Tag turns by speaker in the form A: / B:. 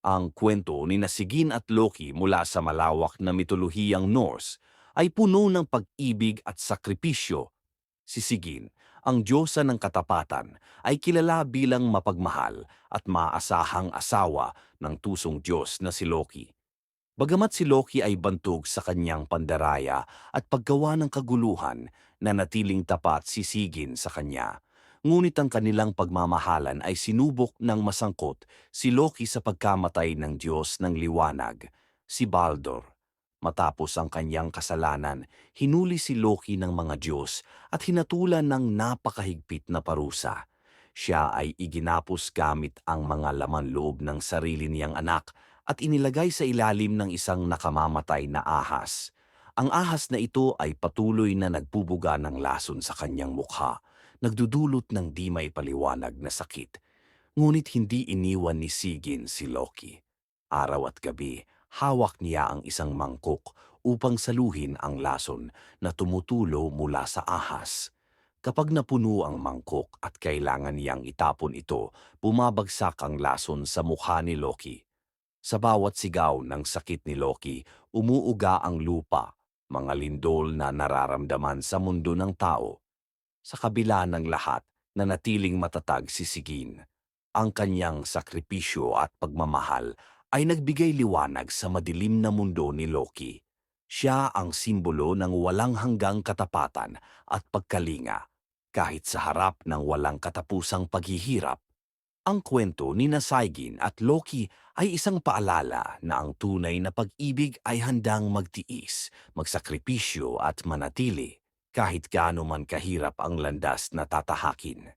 A: Ang kwento ni Sigyn at Loki mula sa malawak na mitolohiyang Norse ay puno ng pag-ibig at sakripisyo. Si Sigyn, ang diyosa ng katapatan, ay kilala bilang mapagmahal at maasahang asawa ng tusong Diyos na si Loki. Bagamat si Loki ay bantog sa kanyang pandaraya at paggawa ng kaguluhan, natiling tapat si Sigyn sa kanya. Ngunit ang kanilang pagmamahalan ay sinubok ng masangkot si Loki sa pagkamatay ng Diyos ng Liwanag, si Baldur. Matapos ang kanyang kasalanan, hinuli si Loki ng mga Diyos at hinatulan ng napakahigpit na parusa. Siya ay iginapos gamit ang mga laman loob ng sarili niyang anak at inilagay sa ilalim ng isang nakamamatay na ahas. Ang ahas na ito ay patuloy na nagbubuga ng lason sa kanyang mukha, nagdudulot ng di may paliwanag na sakit. Ngunit hindi iniwan ni Sigyn si Loki. Araw at gabi, hawak niya ang isang mangkok upang saluhin ang lason na tumutulo mula sa ahas. Kapag napuno ang mangkok at kailangan niyang itapon ito, bumabagsak ang lason sa mukha ni Loki. Sa bawat sigaw ng sakit ni Loki, umuuga ang lupa, mga lindol na nararamdaman sa mundo ng tao. Sa kabila ng lahat, nanatiling matatag si Sigyn. Ang kanyang sakripisyo at pagmamahal ay nagbigay liwanag sa madilim na mundo ni Loki. Siya ang simbolo ng walang hanggang katapatan at pagkalinga, kahit sa harap ng walang katapusang paghihirap. Ang kwento ni Sigyn at Loki ay isang paalala na ang tunay na pag-ibig ay handang magtiis, magsakripisyo at manatili kahit gaano man kahirap ang landas na tatahakin.